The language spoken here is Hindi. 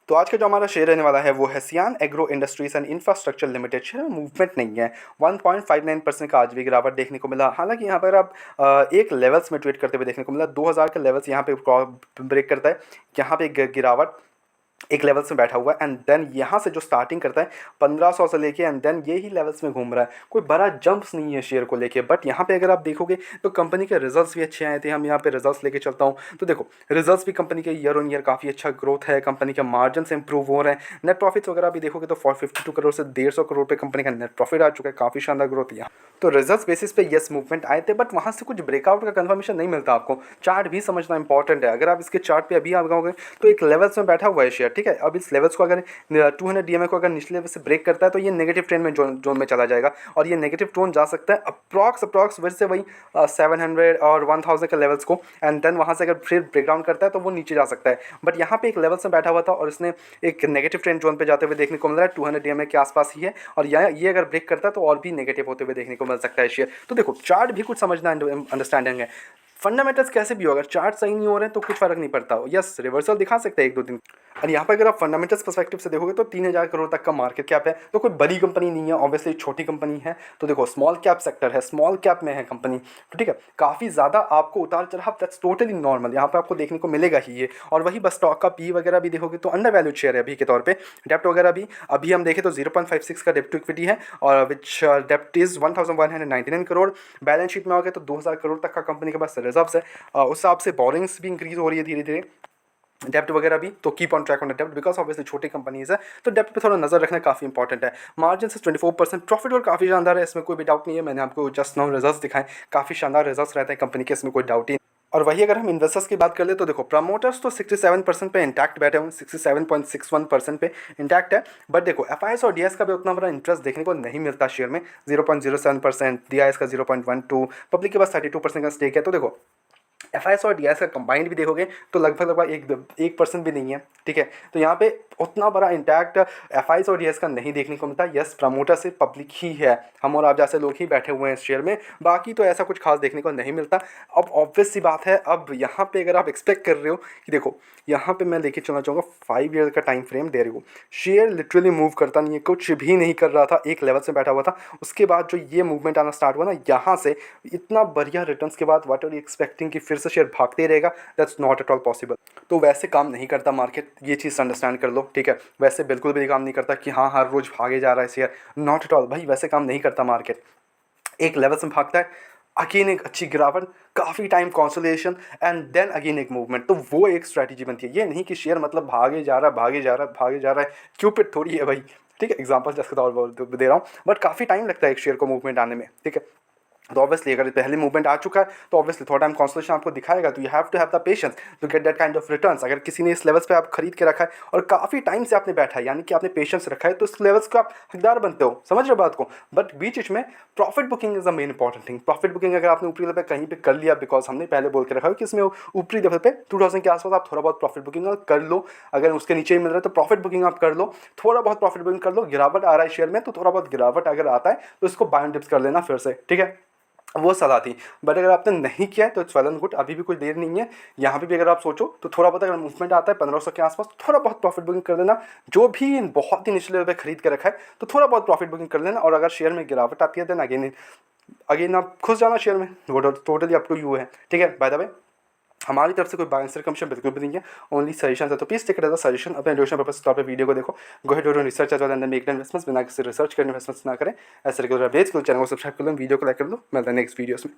तो आज का जो हमारा शेयर रहने वाला है वो है सियान agro industries and infrastructure limited. Share में मूवमेंट नहीं है, 1.59% का आज भी गिरावट देखने को मिला। हालांकि यहाँ पर आप एक लेवल्स में ट्रेड करते हुए देखने को मिला, 2000 का लेवल्स यहाँ पे ब्रेक करता है, यहाँ पे गिरावट एक लेवल्स में बैठा हुआ है एंड देन यहाँ से जो स्टार्टिंग करता है 1500 से लेके एंड देन ये ही लेवल्स में घूम रहा है। कोई बड़ा जंप्स नहीं है शेयर को लेके, बट यहाँ पे अगर आप देखोगे तो कंपनी के रिजल्ट्स भी अच्छे आए थे। हम यहाँ पे रिजल्ट्स लेके चलता हूँ तो देखो रिजल्ट्स भी कंपनी के ईयर ऑन ईयर काफ़ी अच्छा ग्रोथ है, कंपनी के मार्जिन से इंप्रूव हो रहे हैं। नेट प्रॉफिट्स वगैरह भी देखोगे तो 452 करोड़ से 150 करोड़ पे कंपनी का नेट प्रॉफिट आ चुका है, काफ़ी शानदार ग्रोथ यहाँ। तो रिजल्ट्स बेसिस पे यस मूवमेंट आए थे, बट वहाँ से कुछ ब्रेकआउट का कंफर्मेशन नहीं मिलता आपको। चार्ट भी समझना इंपॉर्टेंट है। अगर आप इसके चार्ट पे अभी आप गए तो एक लेवल्स में बैठा हुआ है शेयर, ठीक है। अब इस लेवल्स को अगर 200 डीएमए को अगर निचले लेवल से ब्रेक करता है तो ये नेगेटिव ट्रेंड में जोन में चला जाएगा और ये नेगेटिव टोन जा सकता है अप्रॉक्स वैसे से वही 700 और 1000 के लेवल्स को एंड देन वहाँ से अगर फिर ब्रेकडाउन करता है तो वो नीचे जा सकता है। बट यहाँ पे एक लेवल्स में बैठा हुआ था और इसने एक नेगेटिव ट्रेंड जोन पे जाते हुए देखने को मिल रहा है, 200 डीएमए के आसपास ही है और ये अगर ब्रेक करता है तो और भी नेगेटिव होते हुए देखने को मिल सकता है शेयर। तो देखो चार्ट भी कुछ समझना अंडरस्टैंडिंग है। फंडामेंटल्स कैसे भी हो, अगर चार्ट सही नहीं हो रहे हैं तो कुछ फर्क नहीं पड़ता। यस रिवर्सल दिखा सकते हैं एक दो दिन, और यहाँ पर अगर आप फंडामेंटल्स पर्सपेक्टिव से देखोगे तो 3000 करोड़ तक का मार्केट कैप है, तो कोई बड़ी कंपनी नहीं है, ऑब्वियसली छोटी कंपनी है। तो देखो स्मॉल कैप सेक्टर है, स्मॉल कैप में है कंपनी, तो ठीक है काफ़ी ज़्यादा आपको उतार चढ़ाव दैट्स टोटली नॉर्मल यहाँ पे आपको देखने को मिलेगा ही ये। और वही बस स्टॉक का पी वगैरह भी देखोगे तो अंडर वैल्यूड शेयर है अभी के तौर पे। डेप्ट वगैरह भी अभी हम देखें तो 0.56 का डेप्ट टू इक्विटी है और विच डेप्ट इज़ 1199 करोड़। बैलेंस शीट में आओगे तो 2000 करोड़ तक का कंपनी के पास रिजर्व्स है। उस हिसाब से बोरिंग्स भी इंक्रीज हो रही है धीरे धीरे, डेप्ट वगैरह भी। तो keep on track on the dept because obviously छोटी कंपनीज है तो डेप्ट पे थोड़ा नजर रखना काफ़ी इंपॉर्टेंट है। मार्जिन से 24%, प्रॉफिट और काफ़ी शानदार है, इसमें कोई भी डाउट नहीं है। मैंने आपको जस्ट नाउ रिजल्ट्स दिखाएं, काफ़ी शानदार रिजल्ट्स रहते हैं कंपनी के, इसमें कोई डाउट ही नहीं। और वही अगर हम इन्वेस्टर्स की बात कर ले तो देखो प्रमोटर्स तो 67% पे इंटैक्ट बैठे हुए, 67.61% पे इंटैक्ट है। बट देखो एफ और डीएस का भी उतना बड़ा इंटरेस्ट देखने को नहीं मिलता शेयर में, 0.07%, डीआईएस का 0.12, पब्लिक के पास 32% का स्टेक है। तो देखो एफ और डी का कंबाइंड भी देखोगे तो लगभग 1% भी नहीं है, ठीक है। तो यहाँ पे उतना बड़ा इंटैक्ट एफ और डी का नहीं देखने को मिलता। यस प्रमोटर से पब्लिक ही है, हम और आप जैसे लोग ही बैठे हुए हैं इस शेयर में, बाकी तो ऐसा कुछ खास देखने को नहीं मिलता। अब ऑब्वियस सी बात है, अब यहाँ पे अगर आप एक्सपेक्ट कर रहे हो कि देखो यहाँ पे मैं लेके चलना चाहूँगा 5 ईयर का टाइम फ्रेम दे रही हूँ, शेयर लिटरली मूव करता नहीं है, कुछ भी नहीं कर रहा था, एक लेवल से बैठा हुआ था। उसके बाद जो ये मूवमेंट आना स्टार्ट हुआ ना, यहाँ से इतना बढ़िया रिटर्न्स के बाद व्हाट आर यू एक्सपेक्टिंग कि फिर से शेयर भागते रहेगा, that's not at all possible. तो वैसे काम नहीं करता मार्केट, ये चीज़ अंडरस्टैंड कर लो, ठीक है। वैसे बिल्कुल भी काम नहीं करता कि हाँ हर रोज भागे जा रहा है शेयर, नॉट एट ऑल भाई, वैसे काम नहीं करता मार्केट। एक लेवल से भागता है, अगेन एक अच्छी गिरावट, काफ़ी time consolidation and then again एक मूवमेंट, तो वो एक स्ट्रैटेजी बनती है। ये नहीं कि शेयर मतलब भागे जा रहा है भागे जा रहा है भागे जा रहा है, क्यूपिड थोड़ी है भाई, ठीक है। एग्जांपल जैसे तौर पर दे रहा हूँ, बट काफ़ी टाइम लगता है एक शेयर को मूवमेंट आने में, ठीक है। तो ऑब्वियसली अगर पहले मूवमेंट आ चुका है तो ऑब्वियसली थोड़ा टाइम कंसोलेशन आपको दिखाएगा, तो you have to have the patience to get that kind of returns. अगर किसी ने इस लेवल्स पे आप खरीद के रखा है और काफ़ी टाइम से आपने बैठा है, यानी कि आपने पेशेंस रखा है, तो इस लेवल्स को आप हकदार बनते हो, समझ रहे बात को। बट बीच में profit booking is the main important thing. Profit booking अगर आपने ऊपरी लेवल पे कहीं पे कर लिया, बिकॉज हमने पहले बोल के रखा है कि इसमें ऊपरी लेवल पे 2000 के आसपास आप थोड़ा बहुत प्रॉफिट बुकिंग कर लो, अगर उसके नीचे ही मिल रहा है तो प्रॉफिट बुकिंग आप कर लो, थोड़ा बहुत प्रॉफिट बुकिंग कर लो। गिरावट आ रहा है शेयर में तो थोड़ा बहुत गिरावट अगर आता है तो इसको बाय एंड डिप्स कर लेना फिर से, ठीक है, वो सलाह थी। बट अगर आपने नहीं किया है तो इट्स वेल एंड गुड, अभी भी कोई देर नहीं है। यहाँ पे भी अगर आप सोचो तो थोड़ा बहुत अगर मूवमेंट आता है 1500 के आसपास, थोड़ा बहुत प्रॉफिट बुकिंग कर लेना। जो भी बहुत ही निचले लेवल पे खरीद के रखा है तो थोड़ा बहुत प्रॉफिट बुकिंग कर लेना। और अगर शेयर में गिरावट आती है देन अगेन आप घुस जाना शेयर में, वो टोटली अप टू यू है, ठीक है। बाय द वे हमारी तरफ से कोई बाय कमीशन बिल्कुल भी नहीं है, ओनली सजेशन है। तो please take it as a suggestion, अपने एजुकेशन पर्पस के तौर पे वीडियो को देखो, go ahead do research as well and make investments, बिना किसी रिसर्च के इन्वेस्टमेंट्स ना करें। ऐसे रेगुलर अपडेट्स के चैनल को सब्सक्राइब कर लो, वीडियो को लाइक कर लो। मिलते हैं नेक्स्ट वीडियोस में।